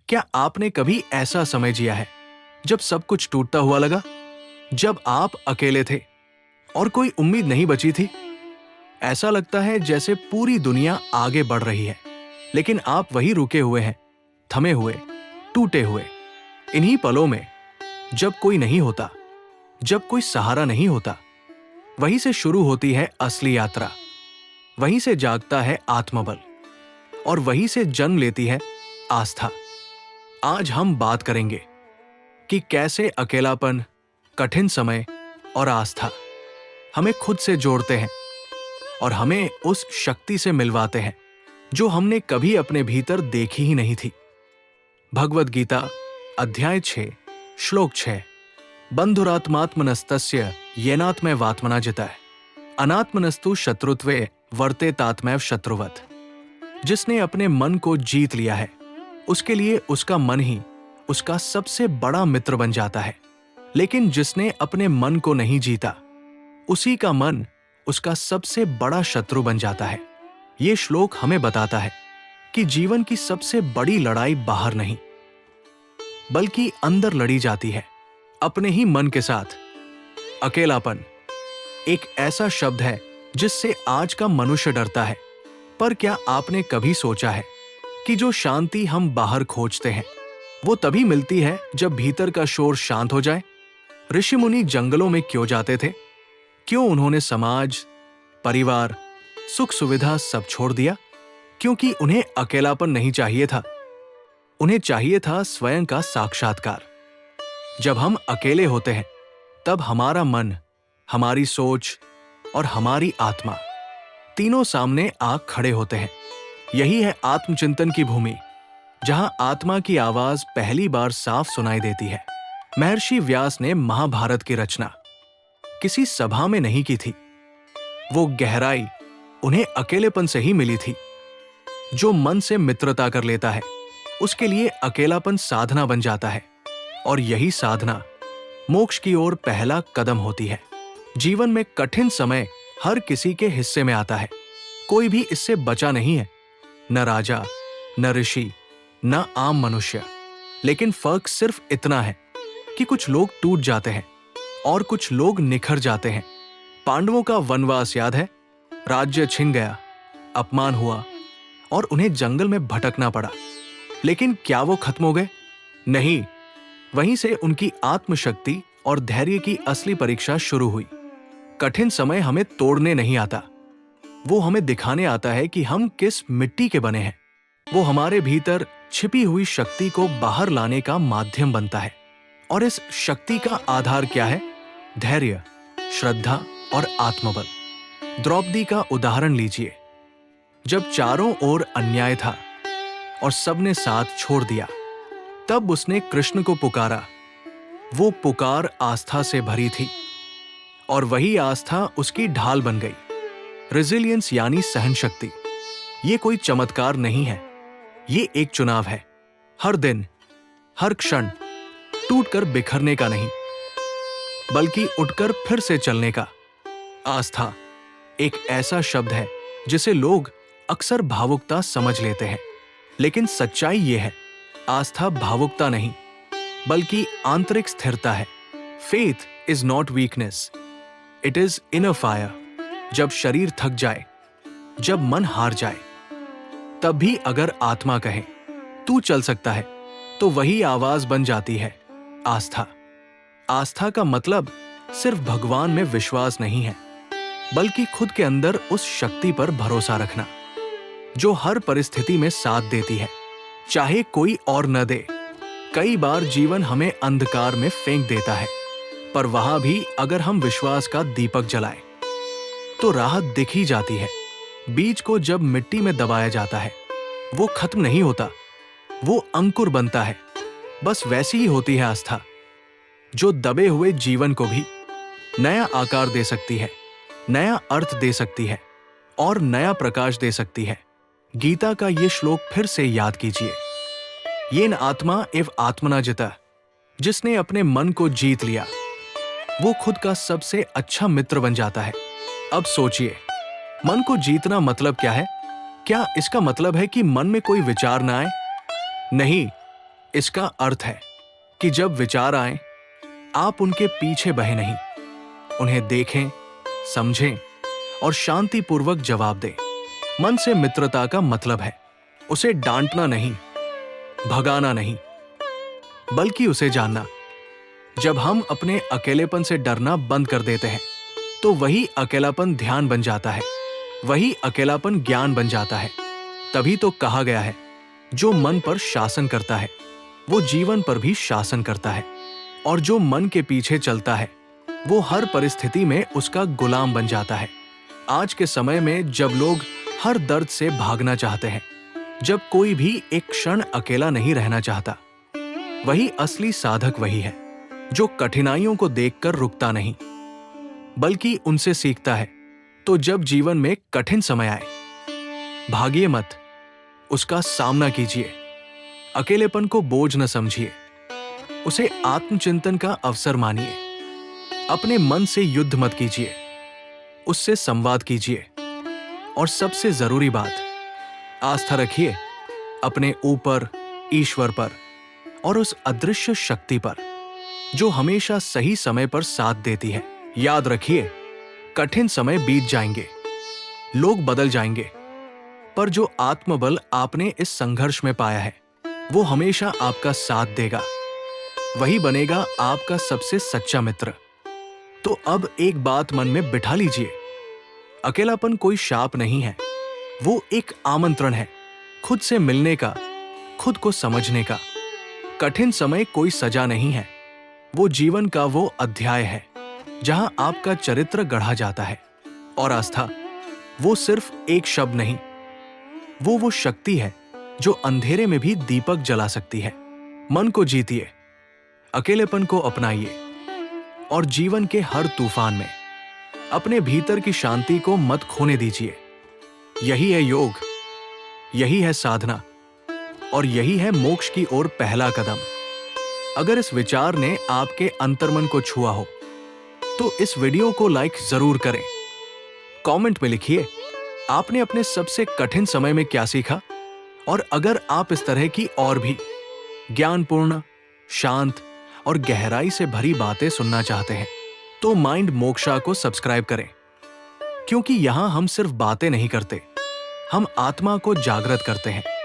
क्या आपने कभी ऐसा समय जिया है जब सब कुछ टूटता हुआ लगा, जब आप अकेले थे और कोई उम्मीद नहीं बची थी? ऐसा लगता है जैसे पूरी दुनिया आगे बढ़ रही है, लेकिन आप वहीं रुके हुए हैं, थमे हुए, टूटे हुए। इन्हीं पलों में जब कोई नहीं होता, जब कोई सहारा नहीं होता, वहीं से शुरू होती है असली यात्रा। वहीं से जागता है आत्मबल और वहीं से जन्म लेती है आस्था। आज हम बात करेंगे कि कैसे अकेलापन, कठिन समय और आस्था हमें खुद से जोड़ते हैं और हमें उस शक्ति से मिलवाते हैं जो हमने कभी अपने भीतर देखी ही नहीं थी। भगवद गीता अध्याय 6 श्लोक 6। बंधुरात्मात्मनस्तस्य येनात्मैव वात्मना जितः अनात्मनस्तु शत्रुत्वे वर्तेतात्मैव शत्रुवत्। जिसने अपने मन को जीत लिया है, उसके लिए उसका मन ही उसका सबसे बड़ा मित्र बन जाता है। लेकिन जिसने अपने मन को नहीं जीता, उसी का मन उसका सबसे बड़ा शत्रु बन जाता है। ये श्लोक हमें बताता है कि जीवन की सबसे बड़ी लड़ाई बाहर नहीं, बल्कि अंदर लड़ी जाती है, अपने ही मन के साथ। अकेलापन एक ऐसा शब्द है जिससे आज का मनुष्य डरता है। पर क्या आपने कभी सोचा है कि जो शांति हम बाहर खोजते हैं, वो तभी मिलती है जब भीतर का शोर शांत हो जाए? ऋषि मुनि जंगलों में क्यों जाते थे? क्यों उन्होंने समाज, परिवार, सुख सुविधा सब छोड़ दिया? क्योंकि उन्हें अकेलापन नहीं चाहिए था, उन्हें चाहिए था स्वयं का साक्षात्कार। जब हम अकेले होते हैं, तब हमारा मन, हमारी सोच और हमारी आत्मा तीनों सामने आ खड़े होते हैं। यही है आत्मचिंतन की भूमि, जहां आत्मा की आवाज पहली बार साफ सुनाई देती है। महर्षि व्यास ने महाभारत की रचना किसी सभा में नहीं की थी। वो गहराई उन्हें अकेलेपन से ही मिली थी। जो मन से मित्रता कर लेता है, उसके लिए अकेलापन साधना बन जाता है, और यही साधना मोक्ष की ओर पहला कदम होती है। जीवन में कठिन समय हर किसी के हिस्से में आता है, कोई भी इससे बचा नहीं है, न राजा, न ऋषि, न आम मनुष्य। लेकिन फर्क सिर्फ इतना है कि कुछ लोग टूट जाते हैं और कुछ लोग निखर जाते हैं। पांडवों का वनवास याद है? राज्य छिन गया, अपमान हुआ और उन्हें जंगल में भटकना पड़ा। लेकिन क्या वो खत्म हो गए? नहीं, वहीं से उनकी आत्मशक्ति और धैर्य की असली परीक्षा शुरू हुई। कठिन समय हमें तोड़ने नहीं आता, वो हमें दिखाने आता है कि हम किस मिट्टी के बने हैं। वो हमारे भीतर छिपी हुई शक्ति को बाहर लाने का माध्यम बनता है। और इस शक्ति का आधार क्या है? धैर्य, श्रद्धा और आत्मबल। द्रौपदी का उदाहरण लीजिए। जब चारों ओर अन्याय था और सबने साथ छोड़ दिया, तब उसने कृष्ण को पुकारा। वो पुकार आस्था से भरी थी और वही आस्था उसकी ढाल बन गई। रेजिलियंस यानी सहन शक्ति, ये कोई चमत्कार नहीं है, ये एक चुनाव है। हर दिन, हर क्षण टूटकर बिखरने का नहीं, बल्कि उठकर फिर से चलने का। आस्था एक ऐसा शब्द है जिसे लोग अक्सर भावुकता समझ लेते हैं, लेकिन सच्चाई ये है, आस्था भावुकता नहीं, बल्कि आंतरिक स्थिरता है। Faith is not weakness, it is inner fire. जब शरीर थक जाए, जब मन हार जाए, तब भी अगर आत्मा कहे तू चल सकता है, तो वही आवाज बन जाती है आस्था। आस्था का मतलब सिर्फ भगवान में विश्वास नहीं है, बल्कि खुद के अंदर उस शक्ति पर भरोसा रखना जो हर परिस्थिति में साथ देती है, चाहे कोई और न दे। कई बार जीवन हमें अंधकार में फेंक देता है, पर वहां भी अगर हम विश्वास का दीपक जलाएं, तो राहत दिख ही जाती है। बीज को जब मिट्टी में दबाया जाता है, वो खत्म नहीं होता, वो अंकुर बनता है। बस वैसी ही होती है आस्था, जो दबे हुए जीवन को भी नया आकार दे सकती है, नया अर्थ दे सकती है और नया प्रकाश दे सकती है। गीता का ये श्लोक फिर से याद कीजिए। येन आत्मा एव आत्मना जितः। जिसने अपने मन को जीत लिया, वो खुद का सबसे अच्छा मित्र बन जाता है। अब सोचिए, मन को जीतना मतलब क्या है? क्या इसका मतलब है कि मन में कोई विचार ना आए? नहीं, इसका अर्थ है कि जब विचार आए, आप उनके पीछे बहे नहीं, उन्हें देखें, समझें और शांतिपूर्वक जवाब दें। मन से मित्रता का मतलब है उसे डांटना नहीं, भगाना नहीं, बल्कि उसे जानना। जब हम अपने अकेलेपन से डरना बंद कर देते हैं, तो वही अकेलापन ध्यान बन जाता है, वही अकेलापन ज्ञान बन जाता है। तभी तो कहा गया है, जो मन पर शासन करता है वो जीवन पर भी शासन करता है, और जो मन के पीछे चलता है वो हर परिस्थिति में उसका गुलाम बन जाता है। आज के समय में जब लोग हर दर्द से भागना चाहते हैं, जब कोई भी एक क्षण अकेला नहीं रहना चाहता, वही असली साधक वही है जो कठिनाइयों को देखकर रुकता नहीं, बल्कि उनसे सीखता है। तो जब जीवन में कठिन समय आए, भागिए मत, उसका सामना कीजिए। अकेलेपन को बोझ न समझिए, उसे आत्मचिंतन का अवसर मानिए। अपने मन से युद्ध मत कीजिए, उससे संवाद कीजिए। और सबसे जरूरी बात, आस्था रखिए अपने ऊपर, ईश्वर पर और उस अदृश्य शक्ति पर जो हमेशा सही समय पर साथ देती है। याद रखिए, कठिन समय बीत जाएंगे, लोग बदल जाएंगे, पर जो आत्मबल आपने इस संघर्ष में पाया है वो हमेशा आपका साथ देगा। वही बनेगा आपका सबसे सच्चा मित्र। तो अब एक बात मन में बिठा लीजिए, अकेलापन कोई शाप नहीं है, वो एक आमंत्रण है खुद से मिलने का, खुद को समझने का। कठिन समय कोई सजा नहीं है, वो जीवन का वो अध्याय है जहां आपका चरित्र गढ़ा जाता है। और आस्था, वो सिर्फ एक शब्द नहीं, वो शक्ति है जो अंधेरे में भी दीपक जला सकती है। मन को जीतिए, अकेलेपन को अपनाइए और जीवन के हर तूफान में अपने भीतर की शांति को मत खोने दीजिए। यही है योग, यही है साधना और यही है मोक्ष की ओर पहला कदम। अगर इस विचार ने आपके अंतर्मन को छुआ हो तो इस वीडियो को लाइक जरूर करें। कमेंट में लिखिए आपने अपने सबसे कठिन समय में क्या सीखा। और अगर आप इस तरह की और भी ज्ञानपूर्ण, शांत और गहराई से भरी बातें सुनना चाहते हैं तो माइंड मोक्षा को सब्सक्राइब करें, क्योंकि यहां हम सिर्फ बातें नहीं करते, हम आत्मा को जागृत करते हैं।